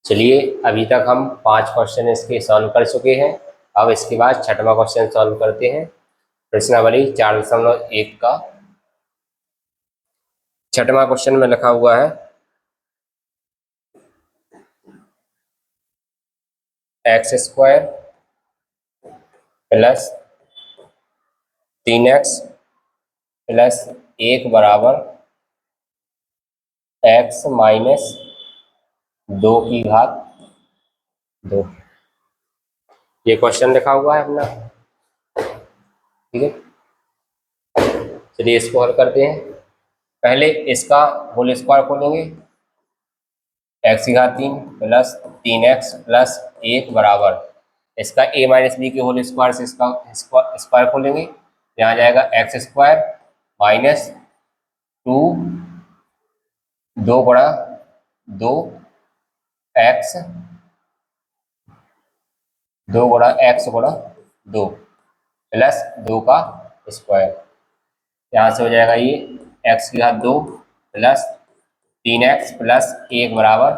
चलिए अभी तक हम 5 क्वेश्चन इसके सॉल्व कर चुके हैं। अब इसके बाद छठवां क्वेश्चन सॉल्व करते हैं। प्रश्नावली 4.1 का छठवां क्वेश्चन में लिखा हुआ है x² प्लस 3x प्लस 1 बराबर x माइनस 2 की घात 2। ये क्वेश्चन लिखा हुआ है अपना, ठीक है। चलिए इसको हल करते हैं। पहले इसका होल स्क्वायर खोलेंगे, x की घात 3 प्लस 3x प्लस 1 बराबर इसका a माइनस बी के होल स्क्वायर से इसका स्क्वायर खोलेंगे, यहाँ जाएगा x² माइनस 2 2 गुणा 2 x 2 गुणा x गुणा 2 प्लस 2 का स्क्वायर। यहाँ से हो जाएगा ये x की घात 2 प्लस 3x प्लस 1 बराबर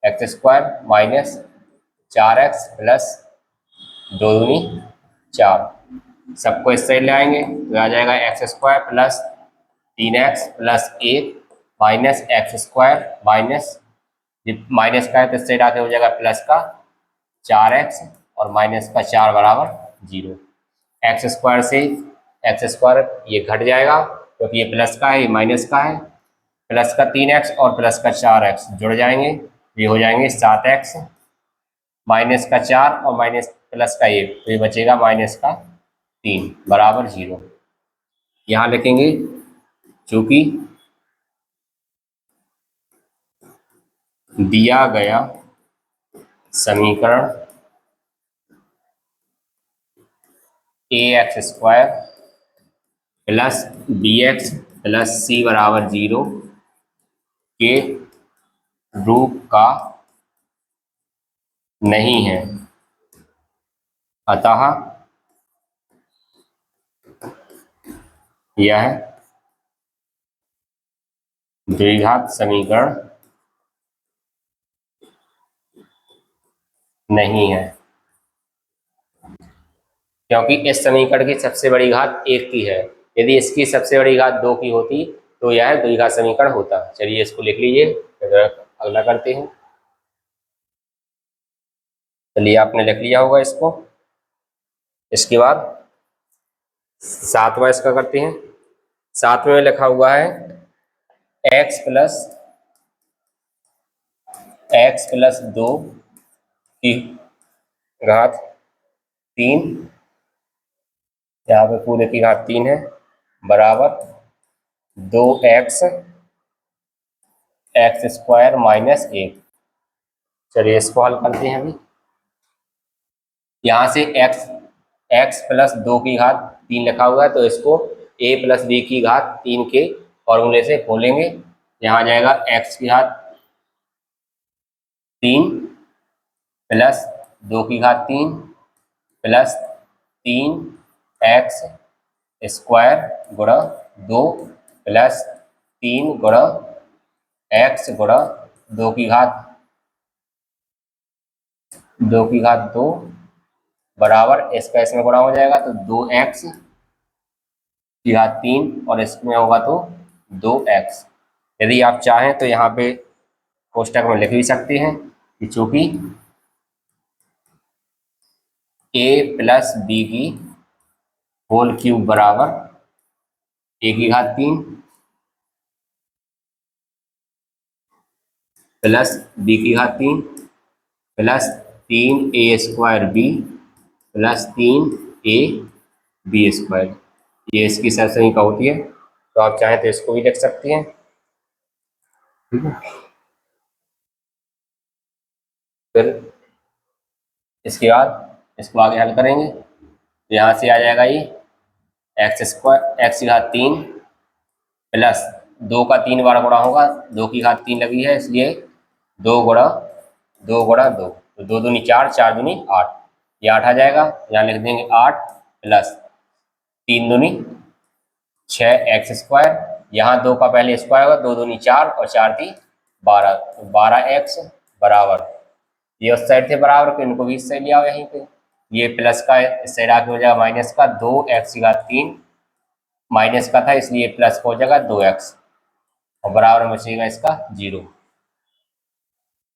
x² माइनस 4x प्लस 2 दूनी 4। सबको इस साइड ले आएंगे तो आ जाएगा x² plus 3x plus 1 minus x² minus minus का है तो इस साइड आके हो जाएगा प्लस का 4x और माइनस का 4 बराबर 0। x² से x² ये घट जाएगा क्योंकि ये प्लस का है, ये माइनस का है। प्लस का 3x और प्लस का 4x जुड़ जाएंगे, ये हो जाएंगे 7x माइनस का 4 और माइनस प्लस का 1 तो ये बचेगा माइनस का 3 बराबर 0। यहाँ लिखेंगे चूंकि दिया गया समीकरण ax² plus bx plus c बराबर 0 के रूप का नहीं है, अतः यह द्विघात समीकरण नहीं है। क्योंकि इस समीकरण की सबसे बड़ी घात 1 की है, यदि इसकी सबसे बड़ी घात 2 की होती तो यह द्विघात समीकरण होता। चलिए इसको लिख लीजिए, अगला करते हैं। चलिए आपने लिख लिया होगा इसको। इसके बाद 7वां इसका करते हैं। 7वें में लिखा हुआ है x प्लस 2 की घात 3, यहाँ पे पूरे की घात 3 है, बराबर 2x x² माइनस 1। चलिए इसको हल करते हैं अभी। यहाँ से x प्लस 2 की घात 3 लिखा हुआ है तो इसको a प्लस b की घात 3 के फॉर्मूले से खोलेंगे। यहाँ जाएगा x की घात 3 प्लस 2 की घात 3 प्लस 3x स्क्वायर गुणा 2 प्लस 3 गुणा x गुणा 2 की घात 2 बराबर इसका इसमें गुणा हो जाएगा तो 2x की घात 3 और इसमें होगा तो 2x। यदि आप चाहें तो यहाँ पे कोष्टक में लिख भी सकते हैं कि चूंकि a प्लस बी की होल क्यूब बराबर a की घात 3 प्लस b की घात 3 plus 3a² b plus 3ab², ये इसकी सरसंख्या होती है। तो आप चाहें तो इसको भी लिख सकते हैं, ठीक है। फिर इसके बाद इसको आगे हल करेंगे तो यहाँ से आ जाएगा ये x² की घात 3 प्लस 2 का 3 बार गुणा होगा, 2 की घात 3 लगी है इसलिए 2 गुणा 2 गुणा 2 तो 2 दूनी 4, 4 दूनी 8, ये 8 आ जाएगा। यहाँ लिख देंगे 8 प्लस 3 दूनी 6x², यहाँ 2 का पहले स्क्वायर होगा, 2 दूनी 4 और 4 थी 12 तो 12x बराबर ये उस साइड थे बराबर, तो इनको भी इस साइड ले आओ यहीं पे। ये प्लस का इस साइड आके हो जाएगा माइनस का 2x3, माइनस का था इसलिए प्लस का हो जाएगा 2x, और बराबर में बचेगा इसका 0।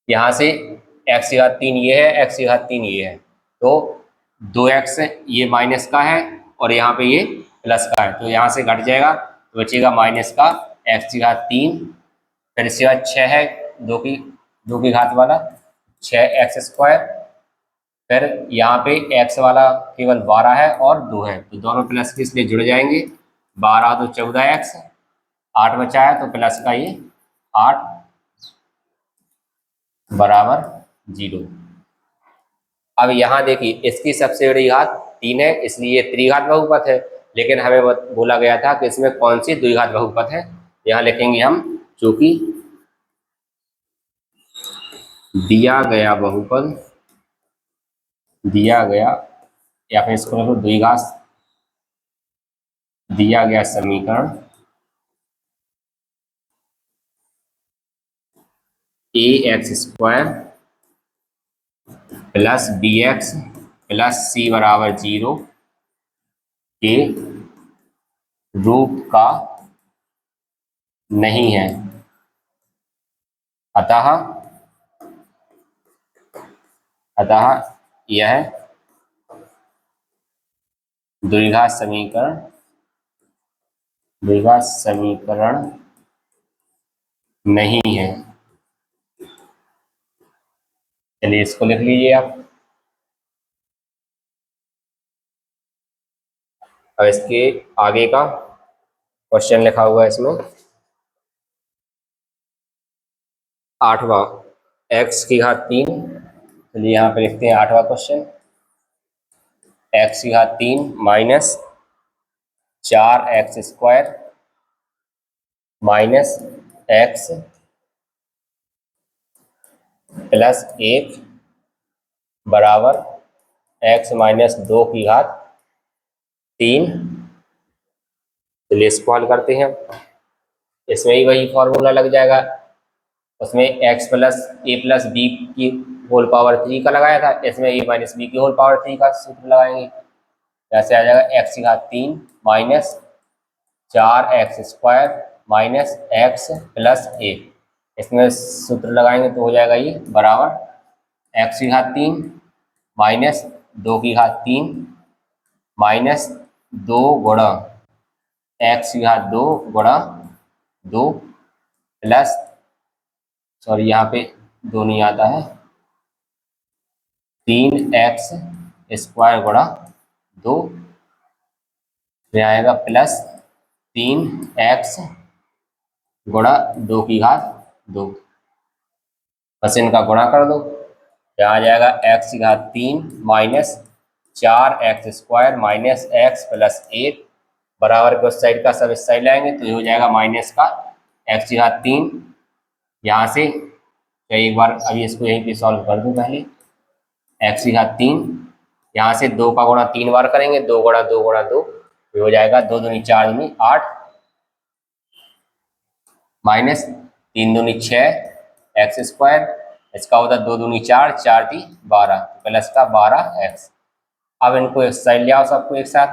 यहाँ से x3 ये है, x3 ये है, तो 2x ये माइनस का है और यहाँ पे ये प्लस का है, तो यहाँ से घट जाएगा तो बचेगा माइनस का x3, फिर इसके बाद 6 है, दो की घात वाला 6x², फिर यहाँ पे x वाला केवल 12 है और 2 है, तो दोनों प्लस के इसलिए जुड़ जाएंगे, 12 तो 14x, 8 बचा है तो प्लस का ये 8 बराबर 0। अब यहाँ देखिए इसकी सबसे बड़ी घात 3 है, इसलिए ये त्रिघात बहुपद है, लेकिन हमें बोला गया था कि इसमें कौन सी द्विघात बहुपद है। यहाँ लिखेंगे हम, चूंकि दिया गया बहुपद, दिया गया, या फिर इसको लिखो द्विघात, दिया गया समीकरण ax² plus bx plus c बराबर 0 के रूप का नहीं है, अतः यह द्विघात समीकरण नहीं है। चलिए इसको लिख लीजिए आप। अब इसके आगे का क्वेश्चन लिखा हुआ है इसमें 8वां, x3। चलिए यहाँ पे लिखते हैं 8वां question, x3 minus 4x² minus x plus 1 बराबर x माइनस 2 की घात 3। चलिए इसको हल करते हैं, इसमें ही वही फॉर्मूला लग जाएगा, उसमें x plus a plus B की होल पावर 3 का लगाया था, इसमें a माइनस बी की होल पावर 3 का सूत्र लगाएंगे। ऐसे आ जाएगा x3 minus 4x² minus x plus 1, इसमें सूत्र लगाएंगे तो हो जाएगा ये बराबर x3 माइनस 2 की घात 3 माइनस 2 गुणा x2 गुणा 2 प्लस, सॉरी यहाँ पे 2 नहीं आता है, 3x² गुणा 2, फिर आएगा प्लस 3x गुणा 2 की घात 2, बस इनका गुणा कर दो, यहाँ आ जाएगा x3 minus 4x² minus x plus 1 बराबर के उस साइड का सब इस साइड लाएंगे तो ये हो जाएगा माइनस का x3। यहाँ से एक बार अभी इसको यहीं पे सॉल्व कर दूं पहले, x3 यहाँ से 2 का गुणा 3 बार करेंगे, 2 गुणा 2 गुणा 2, ये हो जाएगा 2 दूनी 4 दूनी 8 माइनस 3 दूनी 6 x², इसका होता 2 दूनी 4, 4 × 12 प्लस का 12x। अब इनको इस साइड ले आओ सबको एक साथ,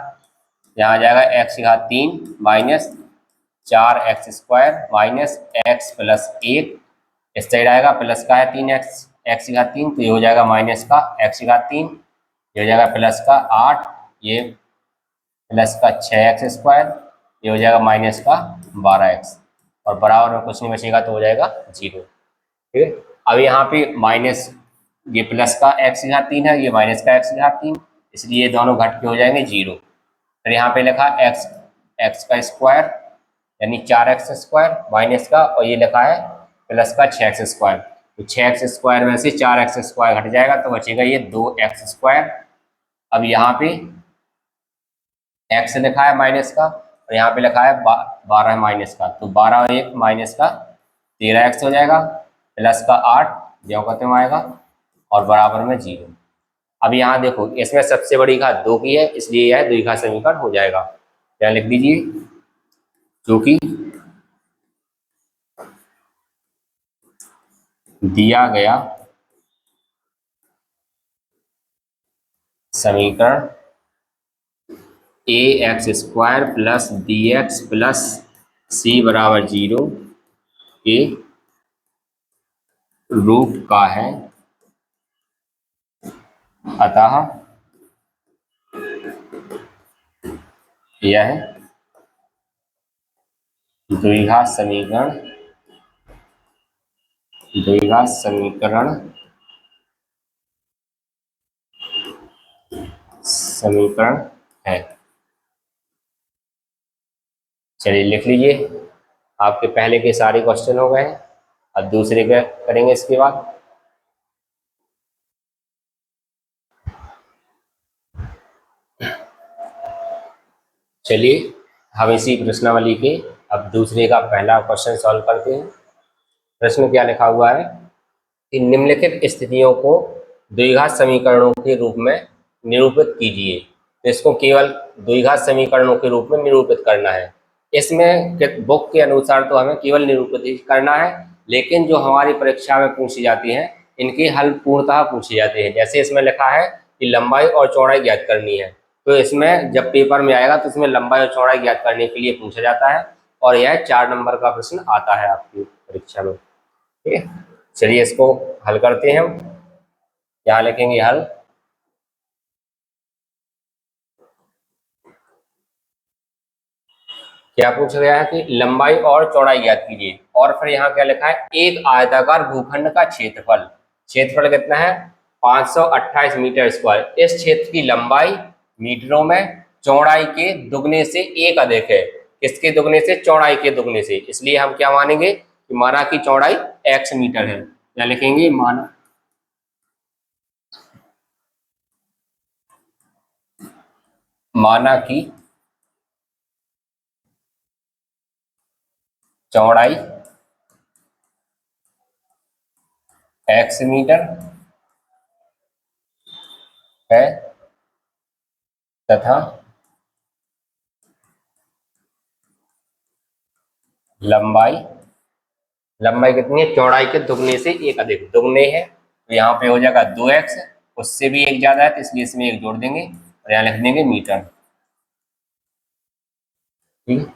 यहाँ आ जाएगा x3 minus 4x² minus x plus 1, इस साइड आएगा प्लस का है 3x3, तो ये हो जाएगा माइनस का x3, ये हो जाएगा प्लस का 8, ये प्लस का 6x², ये हो जाएगा माइनस का 12x, और बराबर में कुछ नहीं बचेगा तो हो जाएगा 0। ठीक है, अब यहाँ पे माइनस, ये प्लस का x3 है, ये माइनस का x3, इसलिए दोनों घट के हो जाएंगे 0। फिर यहाँ पे लिखा x का स्क्वायर यानी 4x² माइनस का, और ये लिखा है प्लस का 6x², तो 6x² में से 4x² घट जाएगा तो बचेगा ये 2x²। अब यहाँ पे x लिखा है माइनस का और यहाँ पे लिखा है 12 माइनस का, तो 12 और 1 माइनस का 13x हो जाएगा, प्लस का 8 जो कहते हैं आएगा, और बराबर में 0। अब यहाँ देखो इसमें सबसे बड़ी घात 2 की है, इसलिए यह द्विघात समीकरण हो जाएगा। यहाँ लिख दीजिए, क्योंकि दिया गया समीकरण A X square plus B X plus C बराबर 0 के रूट का है, अतः यह द्विघात समीकरण है। चलिए लिख लीजिए, आपके पहले के सारे क्वेश्चन हो गए हैं, अब दूसरे का करेंगे इसके बाद। चलिए हम इसी प्रश्नावली के अब दूसरे का पहला क्वेश्चन सॉल्व करते हैं। प्रश्न क्या लिखा हुआ है कि निम्नलिखित स्थितियों को द्विघात समीकरणों के रूप में निरूपित कीजिए। तो इसको केवल द्विघात समीकरणों के रूप में निरूपित करना है। इसमें बुक के अनुसार तो हमें केवल निरूपित ही करना है, लेकिन जो हमारी परीक्षा में पूछी जाती हैं इनके हल पूर्णतः पूछे जाते हैं। जैसे इसमें लिखा है कि लंबाई और चौड़ाई ज्ञात करनी है, तो इसमें जब पेपर में आएगा तो इसमें लंबाई और चौड़ाई ज्ञात करने के लिए पूछा जाता है, और यह 4 नंबर का प्रश्न आता है आपकी परीक्षा में। ठीक है, चलिए इसको हल करते हैं हम। यहाँ लिखेंगे हल। क्या पूछा गया है कि लंबाई और चौड़ाई ज्ञात कीजिए, और फिर यहाँ क्या लिखा है, एक आयताकार भूखंड का क्षेत्रफल, क्षेत्रफल कितना है 528 मीटर स्क्वायर। इस क्षेत्र की लंबाई मीटरों में, चौड़ाई के दुगने से एक अधिक है। किसके दुगने से? चौड़ाई के दुगने से। इसलिए हम क्या मानेंगे कि माना की चौड़ाई x मीटर है। क्या लिखेंगे? माना की चौड़ाई x मीटर है तथा लंबाई कितनी है? चौड़ाई के दुगने से एक अधिक। दुगने है तो यहाँ पे हो जाएगा 2x, उससे भी एक ज्यादा है तो इसलिए इसमें एक जोड़ देंगे और यहाँ लिख देंगे मीटर। ठीक,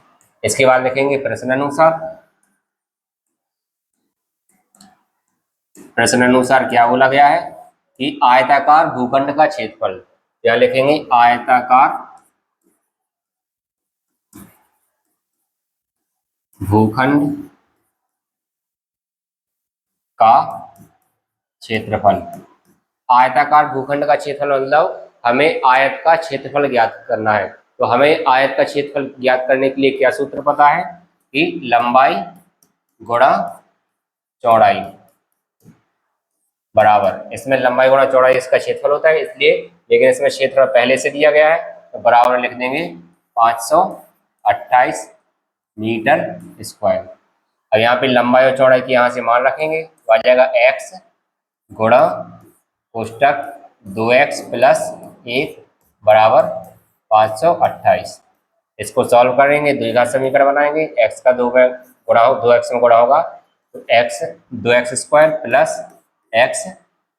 इसके बाद लिखेंगे प्रश्न अनुसार क्या बोला गया है कि आयताकार भूखंड का क्षेत्रफल। क्या लिखेंगे? आयताकार भूखंड का क्षेत्रफल। आयताकार भूखंड का क्षेत्रफल मतलब हमें आयत का क्षेत्रफल ज्ञात करना है। तो हमें आयत का क्षेत्रफल ज्ञात करने के लिए क्या सूत्र पता है कि लंबाई गुणा चौड़ाई बराबर, इसमें लंबाई गुणा चौड़ाई इसका क्षेत्रफल होता है इसलिए, लेकिन इसमें क्षेत्रफल पहले से दिया गया है तो बराबर लिख देंगे 528 मीटर स्क्वायर। अब यहाँ पे लंबाई और चौड़ाई की यहाँ से मान रखेंगे तो आ जाएगा x गुणा कोष्टक 2x प्लस 1 बराबर 528। इसको सॉल्व करेंगे, द्विघात समीकरण बनाएंगे। x का 2x में गुणा होगा तो x 2x square plus x,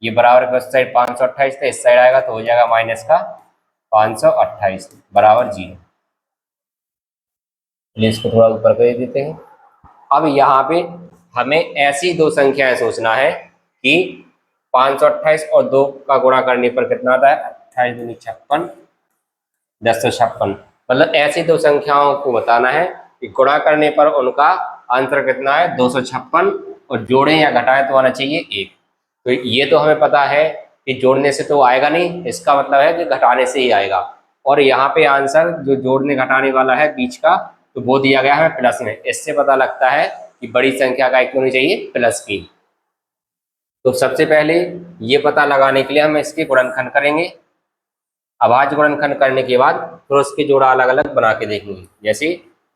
ये बराबर का उस साइड 528 था, इस साइड आएगा तो हो जाएगा माइनस का 528 बराबर 0। इसको थोड़ा ऊपर कर देते हैं। अब यहाँ पे हमें ऐसी दो संख्याएं सोचना है कि 528 और 2 का गुणा करने पर कितना आता है? 28 दूनी 56, 1056। मतलब ऐसी दो संख्याओं को बताना है कि गुणा करने पर उनका आंसर कितना है 256, और जोड़ें या घटाएं तो आना चाहिए 1। तो ये तो हमें पता है कि जोड़ने से तो आएगा नहीं, इसका मतलब है कि घटाने से ही आएगा। और यहाँ पे आंसर जो जोड़ने घटाने वाला है बीच का, तो वो दिया गया है प्लस में। इससे पता लगता है कि बड़ी संख्या का एक होनी चाहिए प्लस की। तो सबसे पहले ये पता लगाने के लिए हम इसके गुणनखंड करेंगे। अभाज्य गुणनखंड करने के बाद फिर उसके जोड़ा अलग अलग बना के देखेंगे। जैसे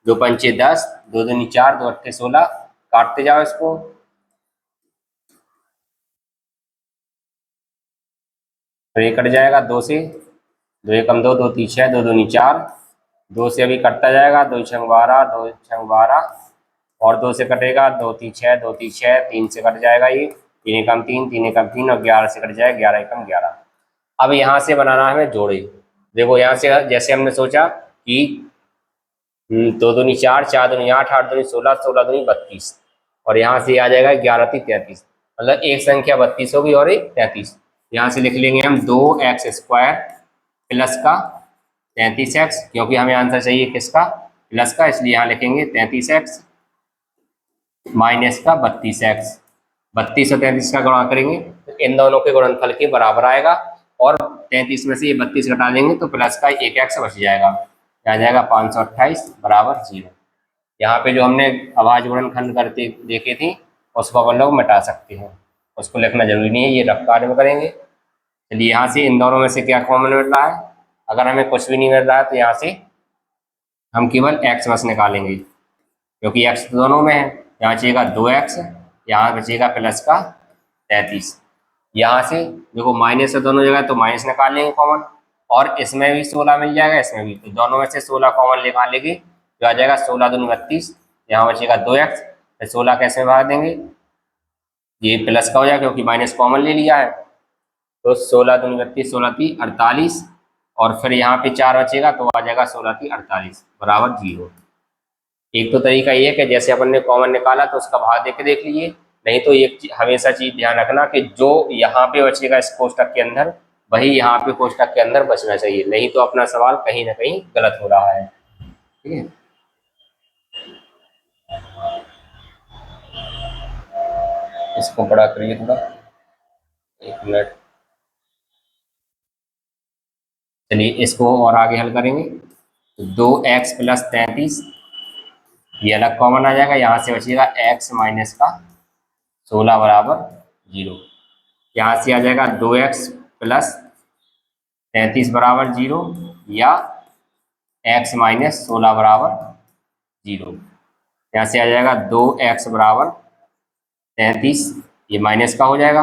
2 पंचे 10, 2 दूनी 4, 2 अट्ठे 16, काटते जाओ इसको। तो ये कट जाएगा 2 से, 2 एकम 2, 2 तीन 6, 2 दूनी 4, 2 से अभी कटता जाएगा, 2 छंग 12, 2 छंग 12, और 2 से कटेगा, 2 तीन 6, 2 तीन 6, 3 से कट जाएगा ये, 3 एकम 3, 3 एकम 3, और 11 से कट जाएगा, 11 एकम 11। अब यहाँ से बनाना है हमें जोड़े। देखो यहाँ से जैसे हमने सोचा कि 2 दूनी 4, 4 दूनी 8, 8 दूनी 16, 16 दूनी 32, और यहाँ से आ जाएगा 11×3 = 33, मतलब एक संख्या 32 होगी और एक 33। यहाँ से लिख लेंगे हम 2x² प्लस का 33x, क्योंकि हमें आंसर चाहिए किसका, प्लस का, इसलिए यहाँ लिखेंगे 33x माइनस का 32x। 32 और 33 का गुणा करेंगे तो इन दोनों के गुणनफल के बराबर आएगा, और 33 में से ये 32 घटा देंगे तो प्लस का 1x बच जाएगा, आ जाएगा 528 बराबर 0। यहाँ पे जो हमने आवाज गुणनखंड करते देखे थी उसको अपन लोग मिटा सकते हैं, उसको लिखना जरूरी नहीं है, ये रफ कार्ड में करेंगे। चलिए यहाँ से इन दोनों में से क्या कॉमन मिल रहा है, अगर हमें कुछ भी नहीं मिल रहा है तो यहाँ से हम केवल x बस निकालेंगे, क्योंकि x तो दोनों में है। यहाँ बचेगा 2x, यहाँ बचेगा प्लस का 33। यहाँ से देखो माइनस है दोनों जगह, तो माइनस निकाल लेंगे कॉमन, और इसमें भी 16 मिल जाएगा, इसमें भी, तो दोनों में से 16 कॉमन निकाल लेंगे तो आ जाएगा 16×2 = 32। यहाँ बचेगा 2x, फिर 16 कैसे भाग देंगे, ये प्लस का हो जाएगा क्योंकि माइनस कॉमन ले लिया है, तो 16×2 = 32, 16×3 = 48, और फिर यहाँ पे 4 बचेगा तो आ जाएगा 16×3 = 48 बराबर 0। एक तो तरीका ये है कि जैसे अपन ने कॉमन निकाला तो उसका भाग दे के देख लीजिए, नहीं तो एक हमेशा चीज ध्यान रखना कि जो यहाँ पे बचेगा इस कोष्टक के अंदर वही यहाँ पे कोष्टक के अंदर बचना चाहिए, नहीं तो अपना सवाल कहीं ना कहीं गलत हो रहा है। ठीक है, इसको बड़ा करिए थोड़ा, 1 मिनट। चलिए इसको और आगे हल करेंगे तो 2x + 33 ये अलग कॉमन आ जाएगा, यहाँ से बचेगा x माइनस का 16 बराबर 0। यहाँ से आ जाएगा 2x + 33 बराबर 0 या x माइनस 16 बराबर 0। यहाँ से आ जाएगा 2x बराबर 33, ये माइनस का हो जाएगा,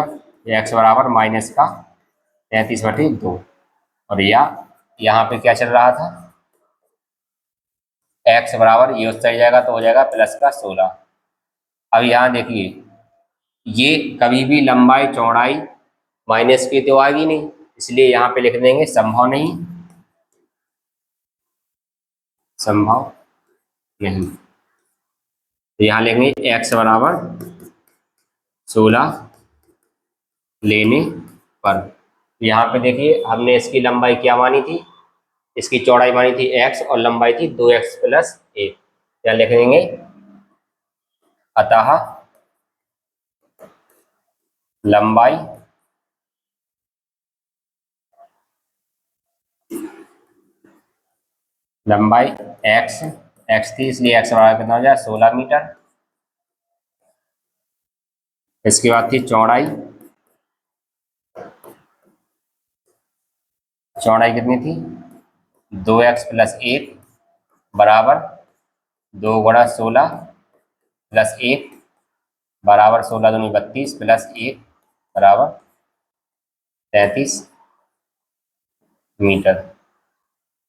x बराबर माइनस का 33/2, और यहाँ पे क्या चल रहा था, x बराबर ये उस चल जाएगा तो हो जाएगा प्लस का 16। अब यहाँ देखिए ये कभी भी लंबाई चौड़ाई माइनस की तो आएगी नहीं, इसलिए यहाँ पे लिख देंगे संभव नहीं, संभव नहीं। तो यहाँ लेंगे x बराबर 16 लेने पर। यहाँ पे देखिए हमने इसकी लंबाई क्या मानी थी, इसकी चौड़ाई मानी थी x और लंबाई थी 2x + 1। क्या लिख देंगे, अतः लंबाई x थी इसलिए x बराबर कितना हो जाए 16 मीटर। इसके बाद थी चौड़ाई, चौड़ाई कितनी थी 2x + 1 बराबर 2×16 + 1 बराबर 16×2 = 32 + 1 बराबर 33 मीटर।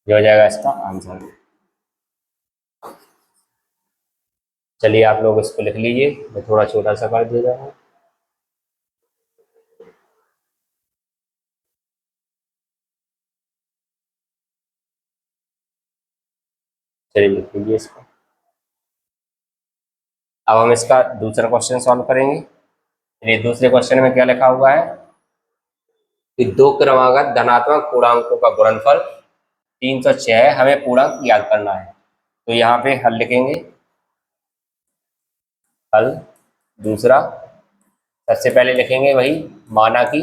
ये हो जाएगा इसका आंसर। चलिए आप लोग इसको लिख लीजिए, मैं थोड़ा छोटा सा कर दे रहा हूँ। चलिए लिख लीजिए इसको। अब हम इसका दूसरा क्वेश्चन सॉल्व करेंगे। चलिए दूसरे क्वेश्चन में क्या लिखा हुआ है कि दो क्रमागत धनात्मक पूर्णांकों का गुणनफल 306 है, हमें पूर्णांक ज्ञात करना है। तो यहाँ पे हल लिखेंगे, हल दूसरा सबसे पहले लिखेंगे वही, माना कि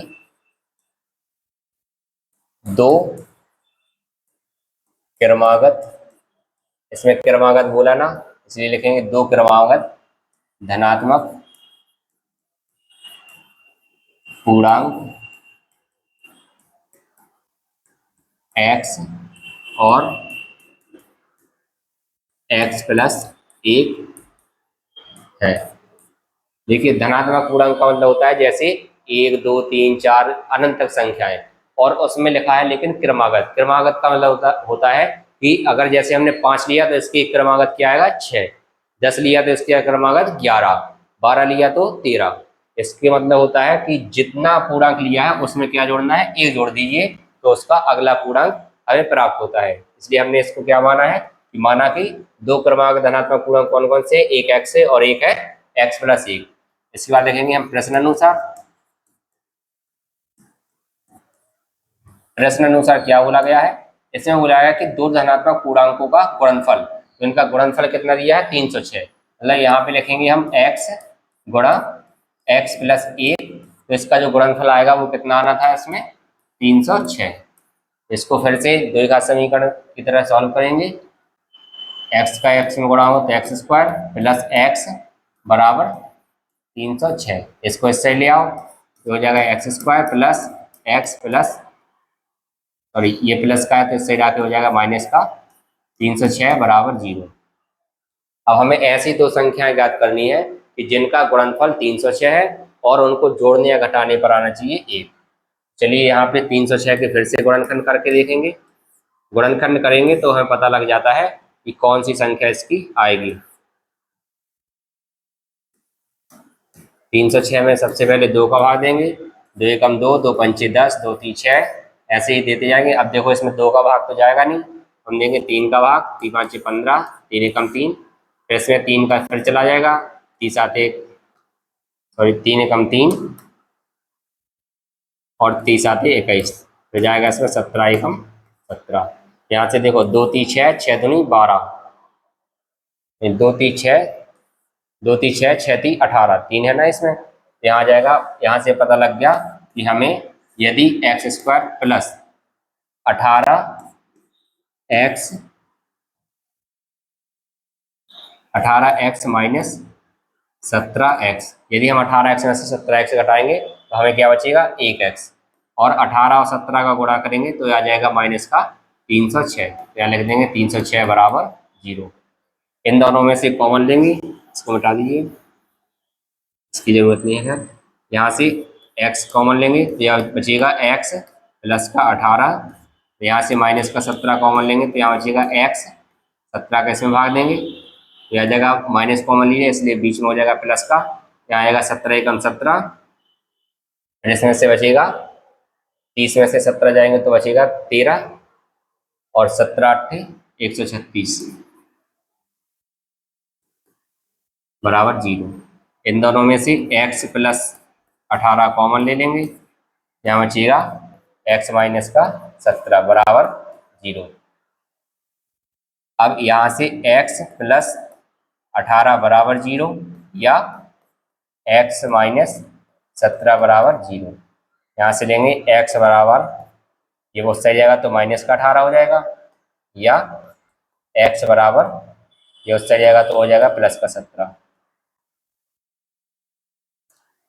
दो क्रमागत, इसमें क्रमागत बोला ना इसलिए लिखेंगे दो क्रमागत धनात्मक पूर्णांक x और x + 1 है। देखिए धनात्मक पूर्णांक का मतलब होता है जैसे 1 2 3 4 अनंत तक संख्याएं, और उसमें लिखा है लेकिन क्रमागत, क्रमागत का मतलब होता है कि अगर जैसे हमने 5 लिया तो इसकी क्रमागत क्या आएगा 6, 10 लिया तो इसका क्रमागत 11, 12 लिया तो 13। इसके मतलब होता है कि जितना पूर्णांक लिया है उसमें क्या जोड़ना है, एक जोड़ दीजिए, तो उसका अगला पूर्णांक हमें प्राप्त होता है। इसलिए हमने इसको क्या माना है कि माना कि दो क्रमांक धनात्मक पूर्णांक कौन कौन से, एक x है और एक है x प्लस 1। इसके बाद देखेंगे हम प्रश्न अनुसार क्या बोला गया है। इसमें बोला गया कि दो धनात्मक पूर्णांकों का गुणनफल, तो इनका गुणनफल कितना दिया है 306। मतलब यहाँ पे लिखेंगे हम x गुणा x प्लस 1, तो इसका जो गुणनफल आएगा वो कितना आना था इसमें 306। इसको फिर से द्विघात समीकरण की तरह सॉल्व करेंगे। x का x में गुणा हो तो x स्क्वायर प्लस x बराबर 306। इसको इससे ले आओ तो हो जाएगा x square plus x plus, और ये प्लस का है तो इससे जाके हो जाएगा माइनस का 306 बराबर 0। अब हमें ऐसी दो संख्याएं ज्ञात करनी है कि जिनका गुणनफल 306 है और उनको जोड़ने या घटाने पर आना चाहिए 1। चलिए यहाँ पे 306 के फिर से गुणनखंड करके देखेंगे। गुणनखंड करेंगे तो हमें पता लग जाता है कि कौन सी संख्या इसकी आएगी। 306 में सबसे पहले 2 का भाग देंगे, 2 एकम 2, 2 पंचे 10, 2 तीन 6, ऐसे ही देते जाएंगे। अब देखो इसमें 2 का भाग तो जाएगा नहीं, हम देंगे 3 का भाग, 3 पाँचे 15, 3 एकम 3, फिर इसमें 3 का फिर चला जाएगा, 3 सात 1, सॉरी 3 एकम 3 और 3 सात 21, फिर जाएगा इसमें 17 एकम 17। यहाँ से देखो 2 तीन 6, 6 दूनी 12, 2 तीन 6, 2 तीन 6, 6 तीन 18, 3 है ना इसमें, यहाँ आ जाएगा। यहाँ से पता लग गया कि हमें यदि x square plus 18x minus 17x, यदि हम 18x में से 17x घटाएंगे तो हमें क्या बचेगा 1x, और 18 और 17 का गुणा करेंगे तो आ जाएगा माइनस का 306। तो यहाँ लिख देंगे 306 बराबर 0। इन दोनों में से कॉमन लेंगे, इसको मिटा दीजिए, इसकी जरूरत नहीं है। यहाँ से x कॉमन लेंगे तो यहाँ बचेगा x प्लस का 18, यहाँ से माइनस का 17 कॉमन लेंगे तो यहाँ बचेगा x, 17 का इसमें भाग देंगे तो यह जगह माइनस कॉमन लीजिए, इसलिए बीच में हो जाएगा प्लस का, यहाँ आएगा 17 एकम 17, इसमें से बचेगा 30 में से 17 जाएंगे तो बचेगा 13, और 17 अट्ठे 136 बराबर 0। इन दोनों में से x प्लस 18 कॉमन ले लेंगे, यहाँ बचेगा x माइनस का 17 बराबर 0। अब यहाँ से x प्लस 18 बराबर 0 या x माइनस 17 बराबर 0, यहाँ से लेंगे x बराबर, ये वो सही जाएगा तो माइनस का 18 हो जाएगा, या x बराबर ये उससे जाएगा तो हो जाएगा प्लस का 17।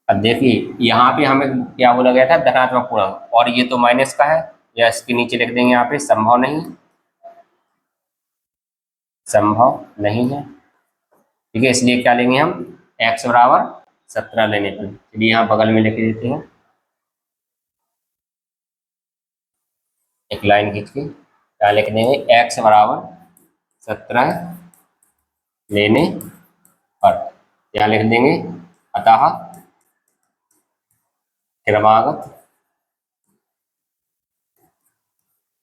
अब देखिए यहाँ पे हमें क्या बोला गया था, धनात्मक पूर्णांक, और ये तो माइनस का है, या इसके नीचे लिख देंगे यहाँ पे संभव नहीं, संभव नहीं है, ठीक है। इसलिए क्या लेंगे हम x बराबर 17 लेने पर। चलिए यहाँ बगल में लिख देते हैं, एक लाइन खींच के क्या लिख देंगे, x बराबर 17 लेने पर क्या लिख देंगे, अतः क्रमागत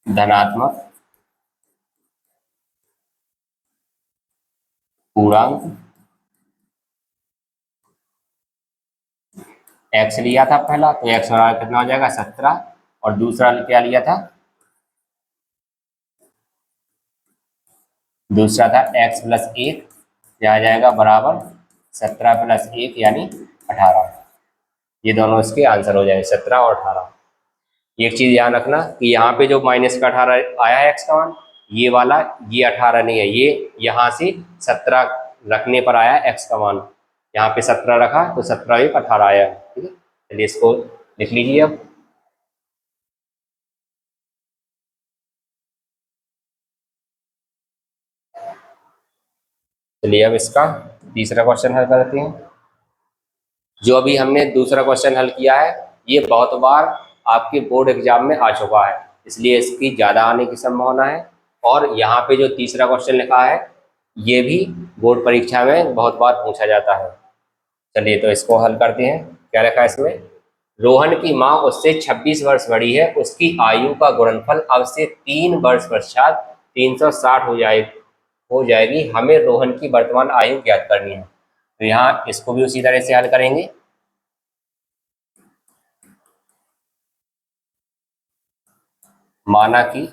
धनात्मक पूर्णांक x लिया था पहला, तो x बराबर कितना हो जाएगा 17, और दूसरा क्या लिया था, दूसरा था x प्लस 1, यह आ जाएगा बराबर 17 प्लस 1 यानी 18। ये दोनों इसके आंसर हो जाएंगे 17 और 18। एक चीज ध्यान रखना कि यहाँ पे जो माइनस का 18 आया है x का मान, ये वाला ये 18 नहीं है, ये यहाँ से 17 रखने पर आया है x का मान, यहाँ पे 17 रखा तो 17 एक 18 आया, ठीक है। चलिए इसको लिख लीजिए अब। चलिए अब इसका तीसरा क्वेश्चन हल करते हैं। जो अभी हमने दूसरा क्वेश्चन हल किया है ये बहुत बार आपके बोर्ड एग्जाम में आ चुका है, इसलिए इसकी ज़्यादा आने की संभावना है। और यहाँ पे जो तीसरा क्वेश्चन लिखा है ये भी बोर्ड परीक्षा में बहुत बार पूछा जाता है। चलिए तो इसको हल करते हैं। क्या लिखा है इसमें, रोहन की माँ उससे 26 वर्ष बड़ी है, उसकी आयु का गुणनफल अब से 3 वर्ष पश्चात 360 हो जाएगी, हमें रोहन की वर्तमान आयु ज्ञात करनी है। तो यहाँ इसको भी उसी तरह से हल करेंगे। माना कि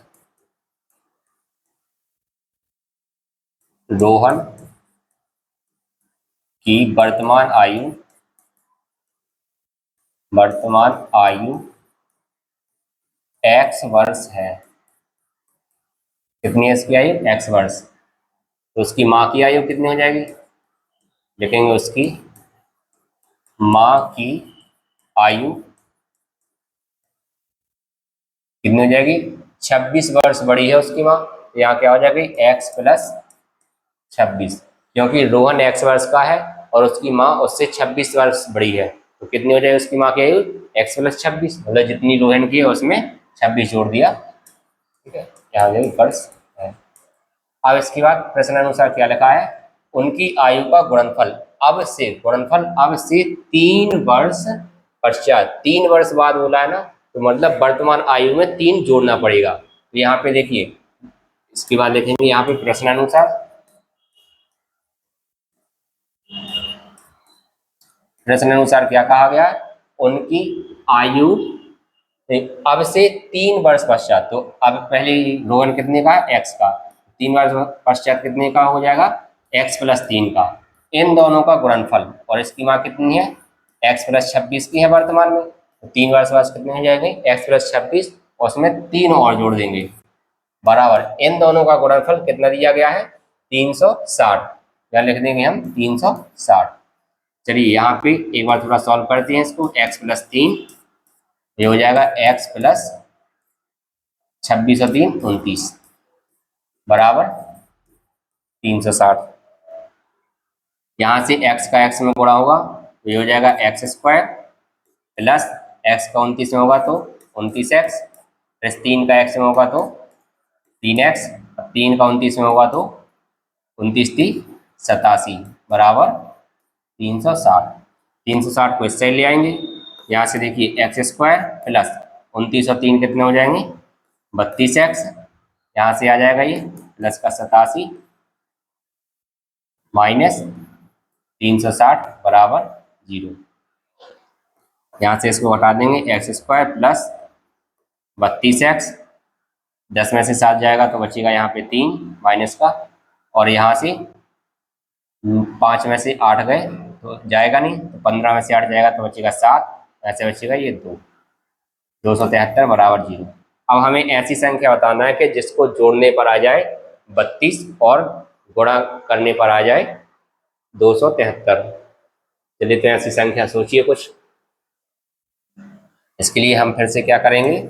रोहन की वर्तमान आयु x वर्ष है। कितनी है इसकी आयु, x वर्ष। तो उसकी माँ की आयु कितनी हो जाएगी, लिखेंगे उसकी माँ की आयु कितनी हो जाएगी, 26 वर्ष बड़ी है उसकी माँ। यहाँ क्या हो जाएगी, x प्लस 26, क्योंकि रोहन x वर्ष का है और उसकी माँ उससे 26 वर्ष बड़ी है, तो कितनी हो जाएगी उसकी माँ की आयु, x प्लस 26, मतलब जितनी रोहन की है उसमें 26 जोड़ दिया। ठीक है, यहाँ हो जाएगी वर्ष है। अब इसके बाद प्रश्न अनुसार क्या लिखा है, उनकी आयु का गुणनफल अब से 3 वर्ष पश्चात, 3 वर्ष बाद बोला है ना, तो मतलब वर्तमान आयु में 3 जोड़ना पड़ेगा। तो यहाँ पे देखिए, इसके बाद देखेंगे यहाँ पे प्रश्न अनुसार क्या कहा गया है, उनकी आयु अब से 3 वर्ष पश्चात। तो अब पहले रोहन कितने का है, x का, 3 वर्ष पश्चात कितने का हो जाएगा, x प्लस 3 का, इन दोनों का गुणनफल, और इसकी माँ कितनी है, x प्लस 26 की है वर्तमान में, तो 3 वर्ष बाद कितने हो जाएंगे, x प्लस 26, और उसमें 3 और जोड़ देंगे, बराबर इन दोनों का गुणनफल कितना दिया गया है, 360। या लिख देंगे हम 360। चलिए यहाँ पे एक बार थोड़ा सॉल्व करते हैं इसको, x प्लस 3, ये हो जाएगा x प्लस 26 और 3 29 बराबर 360। यहाँ से x का x में गुणा होगा तो ये हो जाएगा x स्क्वायर प्लस x का 29 में होगा तो 29x प्लस 3 का x में होगा तो 3x, 3 का 29 में होगा तो 29 3 87 बराबर 360। 360 को इससे ले आएंगे, यहाँ से देखिए एक्स स्क्वायर प्लस 29 और 3 कितने हो जाएंगे, 32x, यहाँ से आ जाएगा ये प्लस का 87 माइनस 360 बराबर 0। यहाँ से इसको हटा देंगे, एक्स स्क्वायर प्लस 32x, 10 में से 7 जाएगा तो बचेगा यहाँ पे 3 माइनस का, और यहाँ से 5 में से 8 गए तो जाएगा नहीं, तो 15 में से 8 जाएगा तो बचेगा 7, ऐसे बचेगा ये 273 बराबर 0। अब हमें ऐसी संख्या बताना है कि जिसको जोड़ने पर आ जाए 32 और गुणा करने पर आ जाए 273। चलिए तो ऐसी संख्या सोचिए कुछ। इसके लिए हम फिर से क्या करेंगे,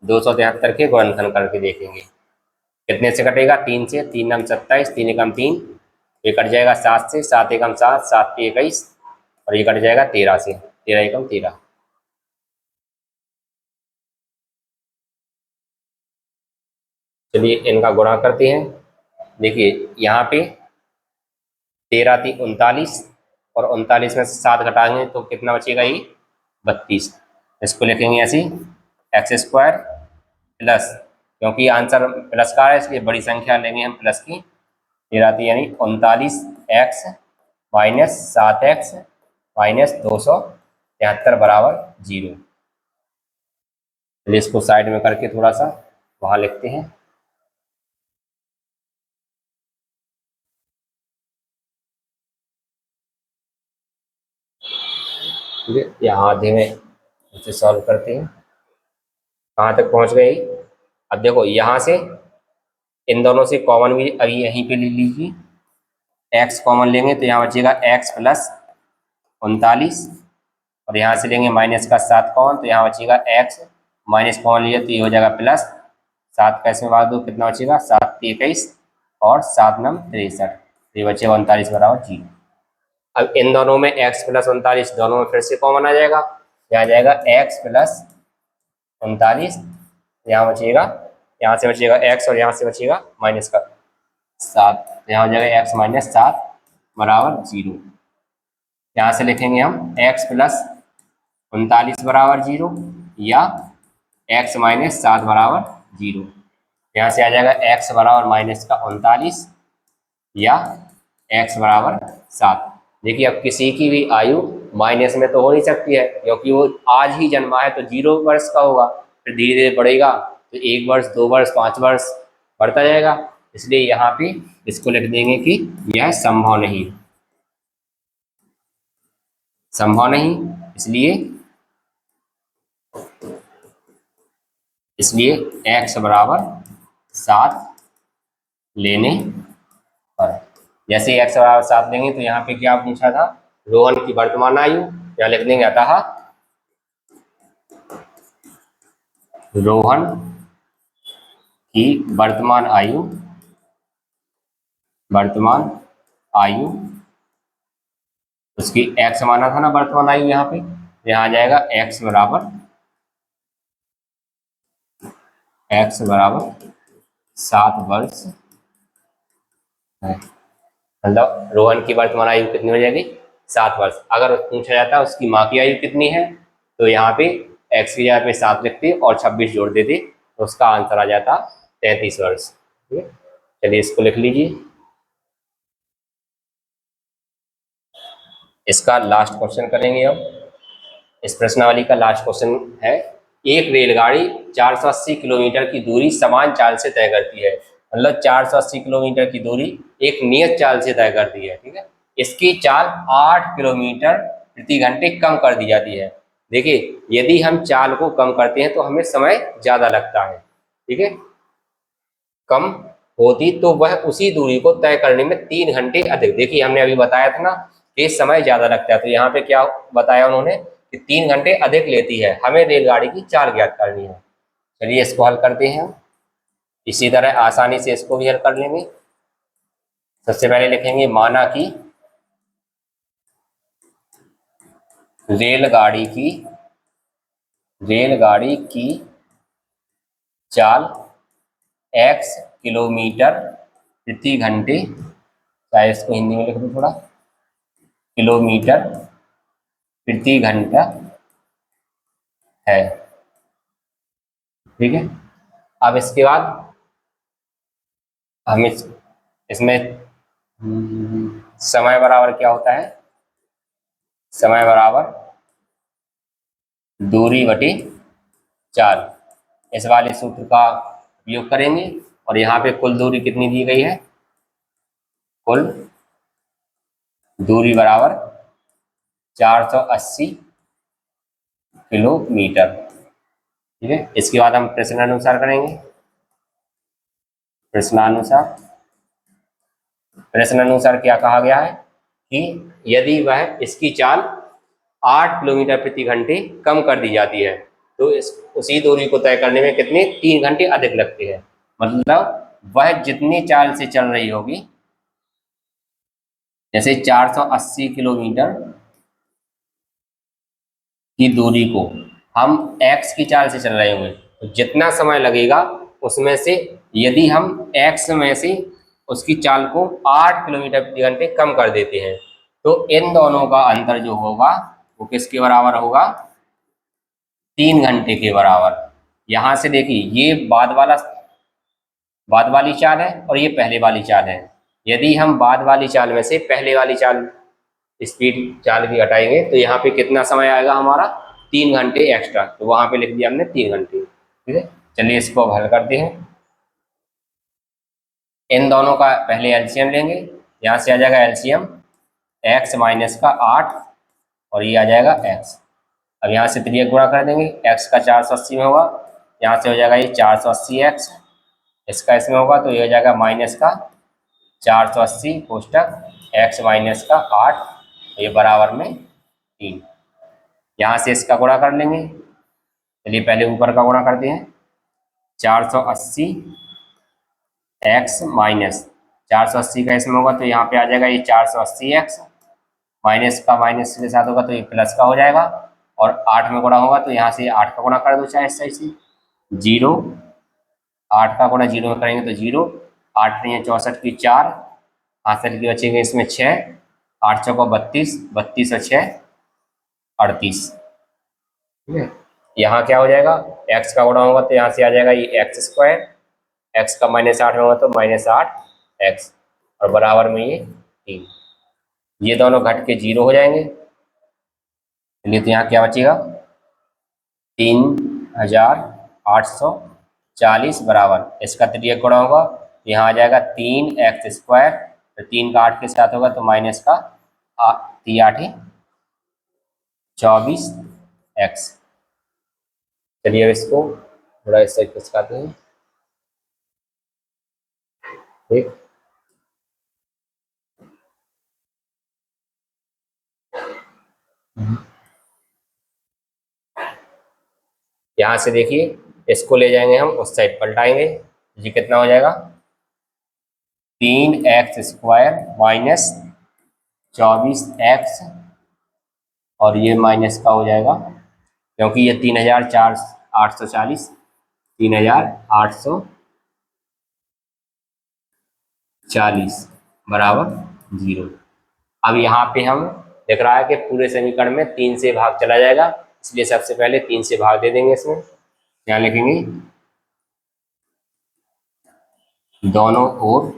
273 के गुणनखंड करके देखेंगे कितने से कटेगा, 3 से, 3 नम 27, 3 एकम 3, ये कट जाएगा 7 से, 7 एकम 7, 7 पे 21, और ये कट जाएगा 13 से, 13 एकम 13। चलिए इनका गुणा करते हैं। देखिए यहाँ पे 13 थी 39, और 39 में से 7 घटाएंगे तो कितना बचेगा, ये 32। इसको लिखेंगे ऐसे एक्स स्क्वायर प्लस, क्योंकि आंसर प्लस का है इसलिए बड़ी संख्या लेंगे हम प्लस की, 13 थी यानी 39x माइनस 7x माइनस 273 बराबर 0। चलिए इसको साइड में करके थोड़ा सा वहाँ लिखते हैं। ठीक है, यहाँ आधे में इसे सॉल्व करते हैं, कहाँ तक पहुँच गए। अब देखो यहाँ से इन दोनों से कॉमन भी अभी यहीं पे ले लीजिए, x कॉमन लेंगे तो यहाँ बचेगा x प्लस 39, और यहाँ से लेंगे माइनस का 7 कॉमन तो यहाँ बचेगा x, माइनस कॉमन लिया तो ये हो जाएगा प्लस 7 का इसमें भाग दो कितना बचेगा, 7 21 और 7 नम 63, तो ये बचेगा 39 बराबर 0। अब इन दोनों में x प्लस 39 दोनों में फिर से कॉमन आ जाएगा, यहाँ जाएगा x प्लस 39, यहाँ बचेगा, यहाँ से बचेगा x और यहाँ से बचेगा माइनस का 7, यहाँ हो जाएगा x माइनस 7 बराबर 0। यहाँ से लिखेंगे हम x प्लस 39 बराबर 0 या x माइनस 7 बराबर 0। यहाँ से आ जाएगा x बराबर माइनस का 39 या x बराबर 7। देखिए अब किसी की भी आयु माइनस में तो हो नहीं सकती है, क्योंकि वो आज ही जन्मा है तो 0 वर्ष का होगा, फिर धीरे धीरे बढ़ेगा तो 1 वर्ष 2 वर्ष 5 वर्ष बढ़ता जाएगा। इसलिए यहाँ पे इसको लिख देंगे कि यह संभव नहीं, संभव नहीं। इसलिए x बराबर 7 लेने पर, जैसे ही x बराबर 7 लेंगे तो यहाँ पे क्या पूछा था, रोहन की वर्तमान आयु, यहाँ लिख देंगे अतः रोहन की वर्तमान आयु, उसकी x माना था ना वर्तमान आयु, यहाँ पे यहाँ आ जाएगा x बराबर 7 वर्ष है। मतलब रोहन की वर्तमान आयु कितनी हो जाएगी, 7 वर्ष। अगर पूछा जाता है उसकी माँ की आयु कितनी है, तो यहाँ पे x की जगह पे 7 लिखते और 26 जोड़ देते, तो उसका आंसर आ जाता 33 वर्ष। ठीक है, चलिए इसको लिख लीजिए। इसका लास्ट क्वेश्चन करेंगे अब। इस प्रश्नावली का लास्ट क्वेश्चन है, एक रेलगाड़ी 480 किलोमीटर की दूरी समान चाल से तय करती है। मतलब 480 किलोमीटर की दूरी एक नियत चाल से तय करती है। ठीक है, इसकी चाल 8 किलोमीटर प्रति घंटे कम कर दी जाती है। देखिए यदि हम चाल को कम करते हैं तो हमें समय ज़्यादा लगता है। ठीक है, कम होती तो वह उसी दूरी को तय करने में 3 घंटे अधिक। देखिए हमने अभी बताया था ना कि समय ज़्यादा लगता है, तो यहाँ पे क्या बताया उन्होंने कि 3 घंटे अधिक लेती है। हमें रेलगाड़ी की चाल ज्ञात करनी है। चलिए इसको हल करते हैं। इसी तरह आसानी से इसको भी हल कर लेंगे। सबसे पहले लिखेंगे माना कि रेलगाड़ी की चाल x किलोमीटर प्रति घंटे, चाहे इसको हिंदी में लिख दो थोड़ा, किलोमीटर प्रति घंटा है। ठीक है, अब इसके बाद हम इसमें समय बराबर क्या होता है, समय बराबर दूरी बटी चाल, इस वाले सूत्र का उपयोग करेंगे। और यहाँ पे कुल दूरी कितनी दी गई है, कुल दूरी बराबर 480 किलोमीटर। ठीक है, इसके बाद हम प्रश्नानुसार करेंगे। प्रश्नानुसार क्या कहा गया है कि यदि वह इसकी चाल 8 किलोमीटर प्रति घंटे कम कर दी जाती है तो उसी दूरी को तय करने में कितने 3 घंटे अधिक लगते हैं। मतलब वह जितनी चाल से चल रही होगी, जैसे 480 किलोमीटर की दूरी को हम x की चाल से चल रहे होंगे तो जितना समय लगेगा उसमें से यदि हम x में से उसकी चाल को 8 किलोमीटर प्रति घंटे कम कर देते हैं तो इन दोनों का अंतर जो होगा वो किसके बराबर होगा, 3 घंटे के बराबर। यहाँ से देखिए ये बाद वाली चाल है और ये पहले वाली चाल है। यदि हम बाद वाली चाल में से पहले वाली चाल स्पीड चाल की हटाएंगे तो यहाँ पे कितना समय आएगा हमारा, 3 घंटे एक्स्ट्रा, तो वहाँ पे लिख दिया हमने 3 घंटे। ठीक है, चलिए इसको अब हल करते हैं। इन दोनों का पहले एलसीएम लेंगे। यहाँ से आ जाएगा एलसीएम x माइनस का 8 और ये आ जाएगा x। अब यहाँ से 3 गुणा कर देंगे, x का 480 में होगा, यहाँ से हो जाएगा ये 480x, इसका इसमें होगा तो ये हो जाएगा माइनस का 480 कोष्टक x माइनस का 8, ये बराबर में 3। यहाँ से इसका गुणा कर लेंगे। चलिए पहले ऊपर का गुणा करते हैं, 480 x माइनस 480 का इसमें होगा तो यहाँ पे आ जाएगा ये 480x, माइनस का माइनस के साथ होगा तो ये प्लस का हो जाएगा, और 8 में गुणा होगा तो यहाँ से 8 का गुणा कर दो चाहे इस साइड से, 0, 8 का गुणा 0 में करेंगे तो 0, 8 नहीं है 64 की 4, हासिल की बचेंगे इसमें 6, 8 चौको 32, 32 और 6 38। ठीक है। यहाँ क्या हो जाएगा, x का गुणा होगा तो यहाँ से आ जाएगा ये एक्स स्क्वायर, एक्स का -8 होगा तो -8x, और बराबर में ये 3। ये दोनों घट के 0 हो जाएंगे। चलिए तो यहाँ क्या बचेगा, 3840 बराबर, इसका तृतीयक गुणा होगा तो यहाँ आ जाएगा 3x², तो 3 का 8 के साथ होगा तो माइनस का 3 24x। चलिए अब इसको थोड़ा इस साइड खिसकाते हैं। ठीक, यहाँ से देखिए इसको ले जाएंगे हम उस साइड पलटाएंगे, ये कितना हो जाएगा, 3x² - 24x, और ये माइनस का हो जाएगा क्योंकि ये 3840 3840 बराबर 0। अब यहाँ पे हम देख रहा है कि पूरे समीकरण में 3 से भाग चला जाएगा, इसलिए सबसे पहले 3 से भाग दे देंगे इसमें। यहाँ लिखेंगे दोनों ओर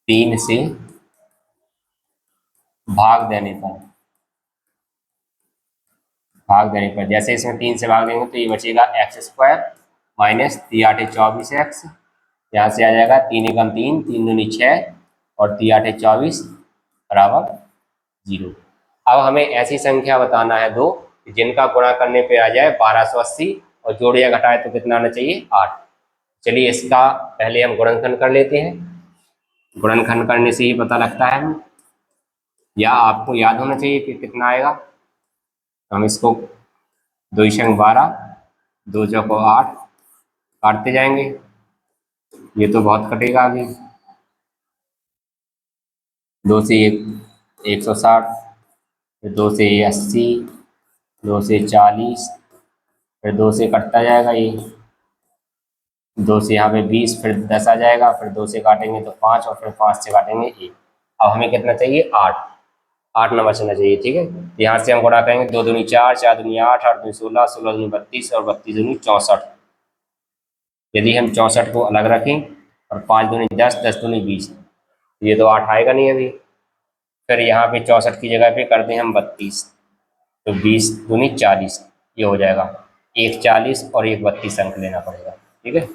3 से भाग देने पर जैसे इसमें 3 से भाग देंगे तो ये बचेगा x² - 3×8 = 24x। यहाँ से आ जाएगा 3 एकम 3, 3 दूनी 6, और 3×8 = 24 बराबर 0। अब हमें ऐसी संख्या बताना है दो जिनका गुणा करने पे आ जाए 1280, और जोड़ या घटाए तो कितना आना चाहिए, 8। चलिए इसका पहले हम गुणनखंड कर लेते हैं। गुणनखंड करने से ही पता लगता है, या आपको याद होना चाहिए कि कितना आएगा। हम इसको 2 × 12, 2 × 8 काटते जाएंगे, ये तो बहुत कटेगा आगे। 2 से 160, फिर 2 से 80, 2 से 40, फिर 2 से कटता जाएगा ये, 2 से यहाँ पे 20, फिर 10 आ जाएगा, फिर 2 से काटेंगे तो 5, और फिर 5 से काटेंगे 1। अब हमें कितना चाहिए, 8 ना बचना चाहिए। ठीक है, यहाँ से हम गुणा करेंगे, 2 दूनी 4, 4 दूनी 8, 8 दूनी 16, 16 दूनी 32, और 32 दूनी 64। यदि हम 64 को अलग रखें और 5 दूनी 10, 10 दूनी 20, ये तो 8 आएगा नहीं अभी। फिर यहाँ पे 64 की जगह पे कर दें हम 32, तो 20 दूनी 40, ये हो जाएगा। एक 40 और एक 32 अंक लेना पड़ेगा। ठीक है,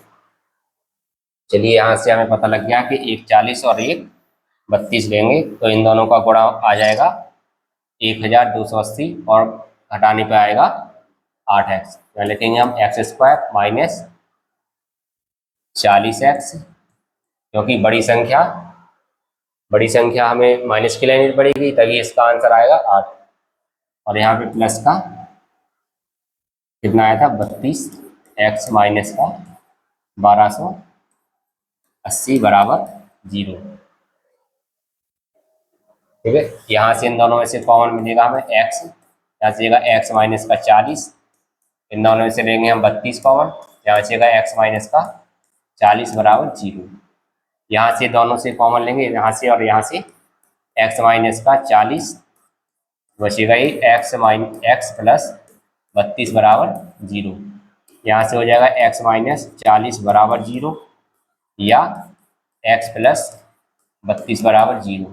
चलिए यहाँ से हमें पता लग गया कि एक 40 और एक 32 लेंगे तो इन दोनों का गुणा आ जाएगा 1280, और घटाने पे आएगा 8x। यहाँ लिखेंगे हम x² - 40x, क्योंकि बड़ी संख्या हमें माइनस की लेनी पड़ेगी, तभी इसका आंसर आएगा 8। और यहाँ पे प्लस का कितना आया था, 32x, माइनस का 1280 बराबर 0। ठीक है, यहाँ से इन दोनों में से कॉमन मिलेगा हमें x, यहाँ से x माइनस का 40, इन दोनों में से लेंगे हम 32 कॉमन, यहाँ से x माइनस का 40 बराबर 0। यहाँ से दोनों से कॉमन लेंगे, यहाँ से और यहाँ से x माइनस का 40 बचेगा ही, x प्लस 32 बराबर 0। यहाँ से हो जाएगा x माइनस 40 बराबर 0, या x प्लस 32 बराबर 0।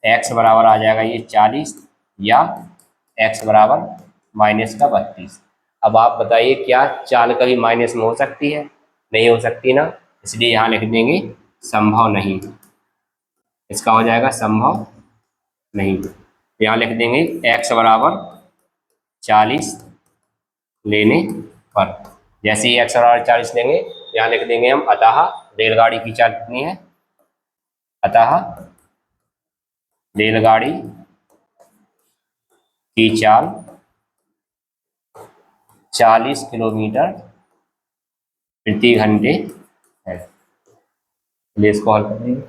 x बराबर आ जाएगा ये 40, या x बराबर माइनस का 32। अब आप बताइए क्या चाल कभी माइनस में हो सकती है, नहीं हो सकती ना, इसलिए यहाँ लिख देंगे संभव नहीं। इसका हो जाएगा संभव नहीं, यहाँ लिख देंगे x बराबर 40 लेने पर। जैसे ही x बराबर 40 लेंगे, यहाँ लिख देंगे हम अतः रेलगाड़ी की चाल कितनी है, अतः रेलगाड़ी की चाल 40 किलोमीटर प्रति घंटे है। चलिए इसको हल कर देंगे।